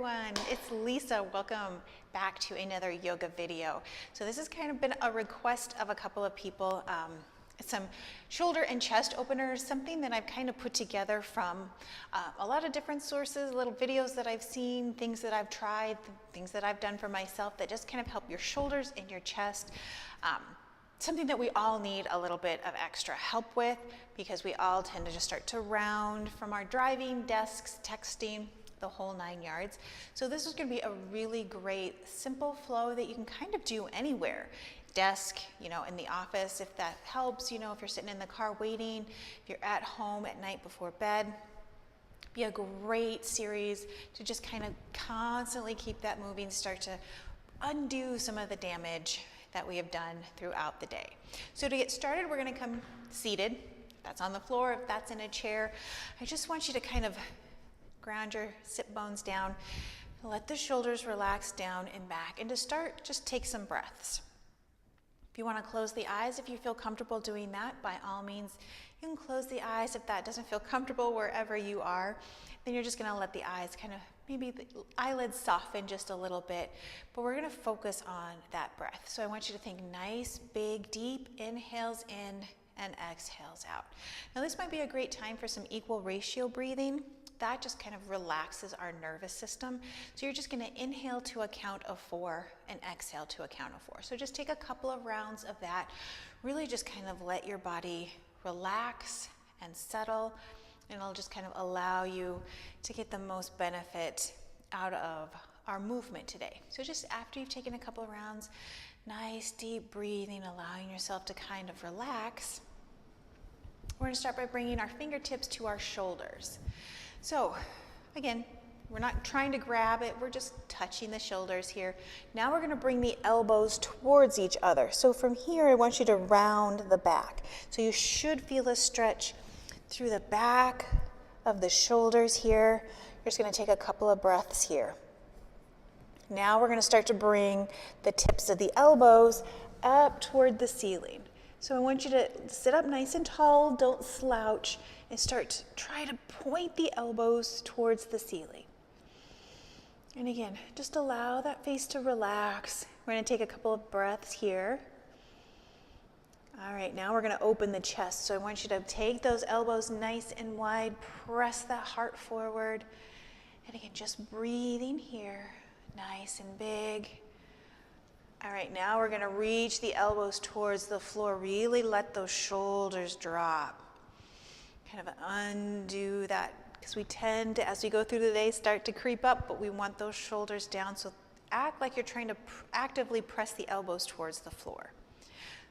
everyone, it's Lisa. Welcome back to another yoga video. So this has kind of been a request of a couple of people, some shoulder and chest openers, something that I've kind of put together from a lot of different sources, little videos that I've seen, things that I've tried, things that I've done for myself that just kind of help your shoulders and your chest. Something that we all need a little bit of extra help with because we all tend to just start to round from our driving, desks, texting, the whole 9 yards. So this is going to be a really great simple flow that you can kind of do anywhere. Desk, in the office, if that helps, if you're sitting in the car waiting, if you're at home at night before bed. Be a great series to just kind of constantly keep that moving, start to undo some of the damage that we have done throughout the day. So to get started, we're going to come seated. If that's on the floor, if that's in a chair, I just want you to kind of ground your sit bones down, let the shoulders relax down and back, and to start, just take some breaths. If you want to close the eyes, if you feel comfortable doing that, by all means, you can close the eyes. If that doesn't feel comfortable wherever you are, then you're just going to let the eyes kind of, maybe the eyelids soften just a little bit, but we're going to focus on that breath. So I want you to think nice, big, deep inhales in and exhales out. Now this might be a great time for some equal ratio breathing. That just kind of relaxes our nervous system. So you're just going to inhale to a count of 4 and exhale to a count of 4. So just take a couple of rounds of that. Really just kind of let your body relax and settle, and it'll just kind of allow you to get the most benefit out of our movement today. So just after you've taken a couple of rounds, nice deep breathing, allowing yourself to kind of relax. We're going to start by bringing our fingertips to our shoulders. So again, we're not trying to grab it, we're just touching the shoulders here. Now we're going to bring the elbows towards each other. So from here, I want you to round the back. So you should feel a stretch through the back of the shoulders here. You're just going to take a couple of breaths here. Now we're going to start to bring the tips of the elbows up toward the ceiling. So I want you to sit up nice and tall, don't slouch, and try to point the elbows towards the ceiling. And again, just allow that face to relax. We're going to take a couple of breaths here. All right, now we're going to open the chest. So I want you to take those elbows nice and wide, press that heart forward. And again, just breathing here, nice and big. All right, now we're going to reach the elbows towards the floor. Really let those shoulders drop. Kind of undo that, because we tend to, as we go through the day, start to creep up, but we want those shoulders down. So act like you're trying to actively press the elbows towards the floor.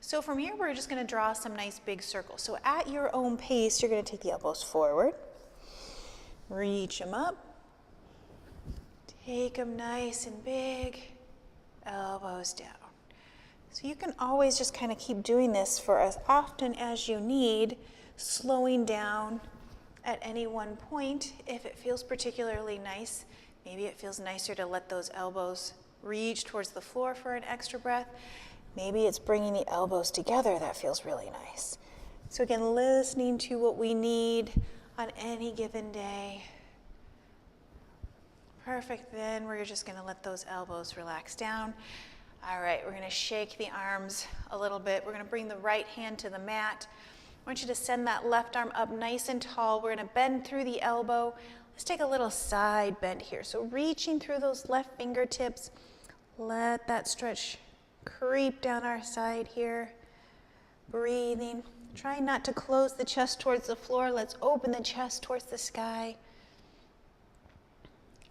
So from here, we're just going to draw some nice big circles. So at your own pace, you're going to take the elbows forward, reach them up, take them nice and big, elbows down. So you can always just kind of keep doing this for as often as you need, slowing down at any one point if it feels particularly nice. Maybe it feels nicer to let those elbows reach towards the floor for an extra breath. Maybe it's bringing the elbows together that feels really nice. So again, listening to what we need on any given day. Perfect. Then we're just going to let those elbows relax down. All right, we're going to shake the arms a little bit. We're going to bring the right hand to the mat. I want you to send that left arm up nice and tall. We're going to bend through the elbow. Let's take a little side bend here. So reaching through those left fingertips, let that stretch creep down our side here. Breathing. Try not to close the chest towards the floor. Let's open the chest towards the sky.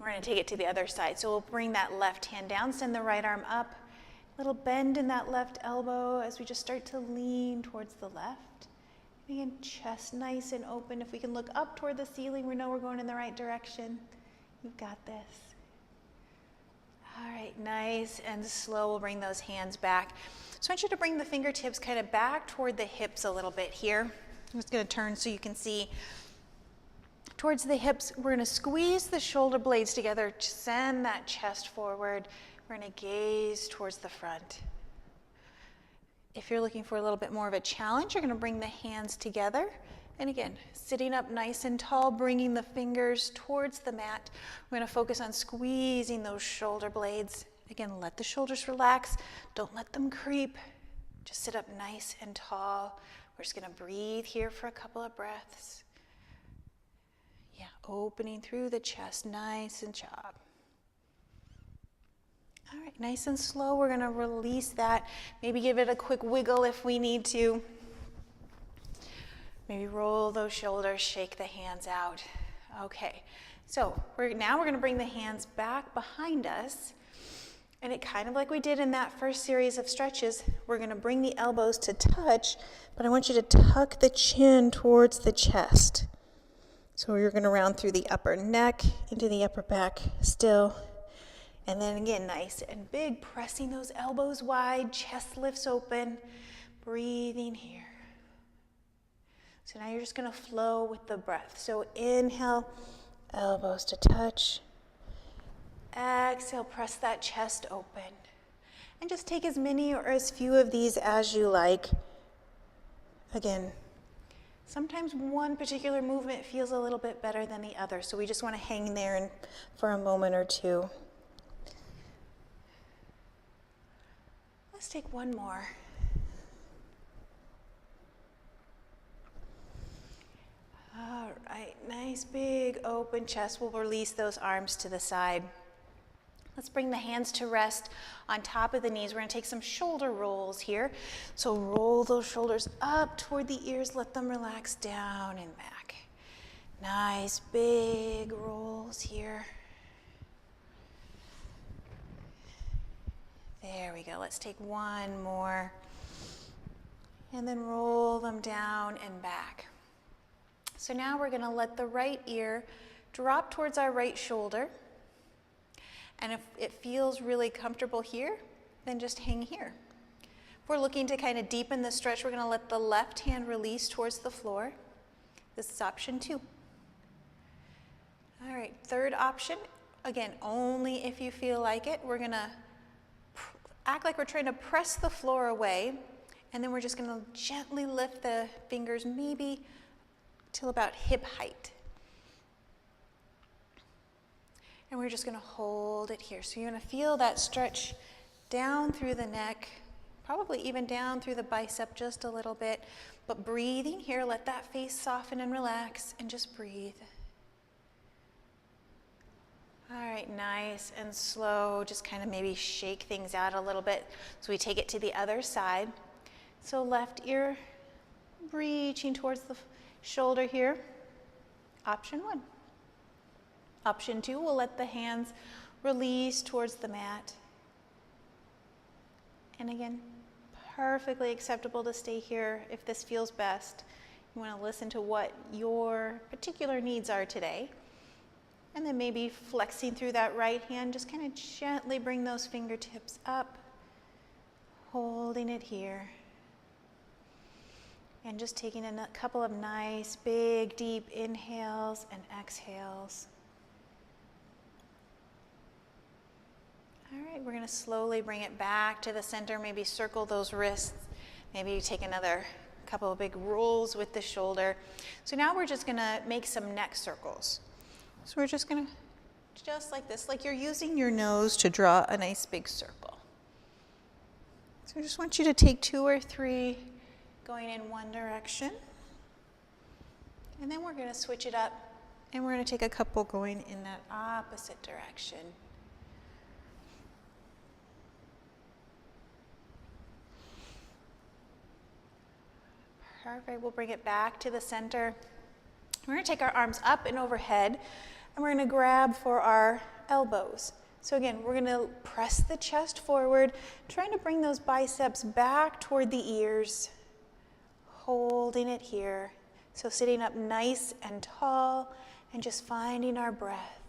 We're going to take it to the other side. So we'll bring that left hand down, send the right arm up. Little bend in that left elbow as we just start to lean towards the left. Again, chest nice and open. If we can look up toward the ceiling, we know we're going in the right direction. You've got this. All right, nice and slow. We'll bring those hands back. So I want you to bring the fingertips kind of back toward the hips a little bit here. I'm just going to turn so you can see towards the hips. We're going to squeeze the shoulder blades together, send that chest forward. We're going to gaze towards the front. If you're looking for a little bit more of a challenge, you're going to bring the hands together And again, sitting up nice and tall, bringing the fingers towards the mat. We're going to focus on squeezing those shoulder blades. Again, let the shoulders relax. Don't let them creep. Just sit up nice and tall. We're just going to breathe here for a couple of breaths. Yeah, opening through the chest, nice and chop. All right, nice and slow. We're going to release that. Maybe give it a quick wiggle if we need to. Maybe roll those shoulders, shake the hands out. Okay, so now we're going to bring the hands back behind us. And it kind of like we did in that first series of stretches, we're going to bring the elbows to touch, but I want you to tuck the chin towards the chest. So you're going to round through the upper neck, into the upper back still. And then again, nice and big, pressing those elbows wide, chest lifts open, breathing here. So now you're just going to flow with the breath. So inhale, elbows to touch. Exhale, press that chest open. And just take as many or as few of these as you like. Again, sometimes one particular movement feels a little bit better than the other, so we just want to hang there for a moment or two. Let's take one more. All right, nice big open chest. We'll release those arms to the side. Let's bring the hands to rest on top of the knees. We're going to take some shoulder rolls here. So roll those shoulders up toward the ears. Let them relax down and back. Nice big rolls here. There we go. Let's take one more. And then roll them down and back. So now we're going to let the right ear drop towards our right shoulder. And if it feels really comfortable here, then just hang here. If we're looking to kind of deepen the stretch, we're going to let the left hand release towards the floor. This is option 2. All right, third option, again, only if you feel like it. We're going to act like we're trying to press the floor away, and then we're just going to gently lift the fingers maybe till about hip height. And we're just going to hold it here. So you're going to feel that stretch down through the neck, probably even down through the bicep just a little bit. But breathing here, let that face soften and relax, and just breathe. All right, nice and slow. Just kind of maybe shake things out a little bit. So we take it to the other side. So left ear reaching towards the shoulder here. Option 1. Option 2, we'll let the hands release towards the mat. And again, perfectly acceptable to stay here if this feels best. You want to listen to what your particular needs are today. And then maybe flexing through that right hand, just kind of gently bring those fingertips up, holding it here. And just taking a couple of nice, big, deep inhales and exhales. All right, we're going to slowly bring it back to the center, maybe circle those wrists, maybe take another couple of big rolls with the shoulder. So now we're just going to make some neck circles. So we're just going to, just like this, like you're using your nose to draw a nice big circle. So I just want you to take 2 or 3 going in one direction. And then we're going to switch it up, and we're going to take a couple going in that opposite direction. Perfect. We'll bring it back to the center. We're going to take our arms up and overhead, and we're going to grab for our elbows. So again, we're going to press the chest forward, trying to bring those biceps back toward the ears, holding it here. So sitting up nice and tall and just finding our breath.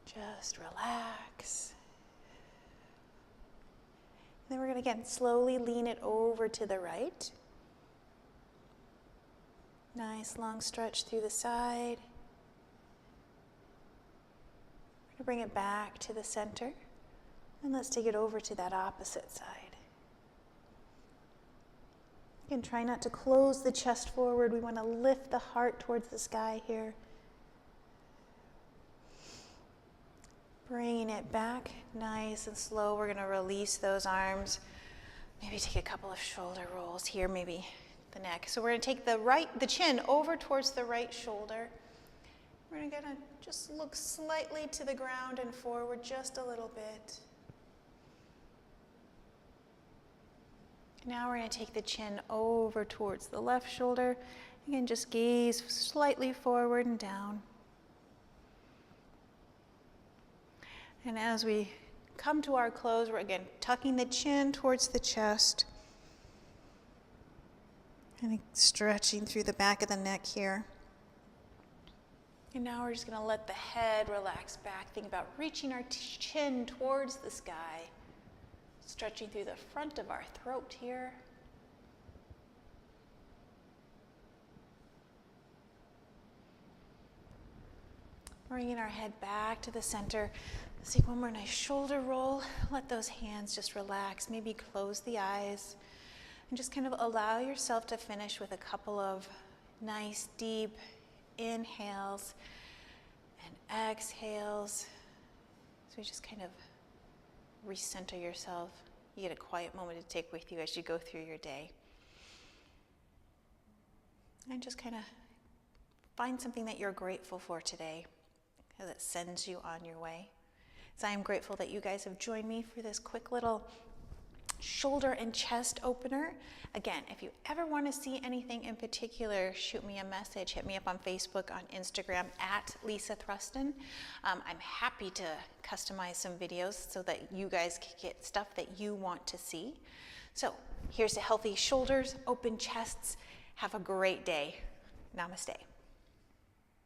Just relax. Then we're going to, again, slowly lean it over to the right. Nice long stretch through the side. We're going to bring it back to the center. And let's take it over to that opposite side. Again, try not to close the chest forward. We want to lift the heart towards the sky here. Bringing it back nice and slow. We're going to release those arms. Maybe take a couple of shoulder rolls here, maybe the neck. So we're going to take the chin over towards the right shoulder. We're going to just look slightly to the ground and forward just a little bit. Now we're going to take the chin over towards the left shoulder. Again, just gaze slightly forward and down. And as we come to our close, we're again tucking the chin towards the chest and stretching through the back of the neck here. And now we're just going to let the head relax back. Think about reaching our chin towards the sky, stretching through the front of our throat here. Bringing our head back to the center. Let's take one more nice shoulder roll. Let those hands just relax. Maybe close the eyes. And just kind of allow yourself to finish with a couple of nice deep inhales and exhales. So you just kind of recenter yourself. You get a quiet moment to take with you as you go through your day. And just kind of find something that you're grateful for today that sends you on your way. So I am grateful that you guys have joined me for this quick little shoulder and chest opener. Again, if you ever want to see anything in particular, shoot me a message. Hit me up on Facebook, on Instagram, at Lisa Thruston. I'm happy to customize some videos so that you guys can get stuff that you want to see. So here's to healthy shoulders, open chests. Have a great day. Namaste.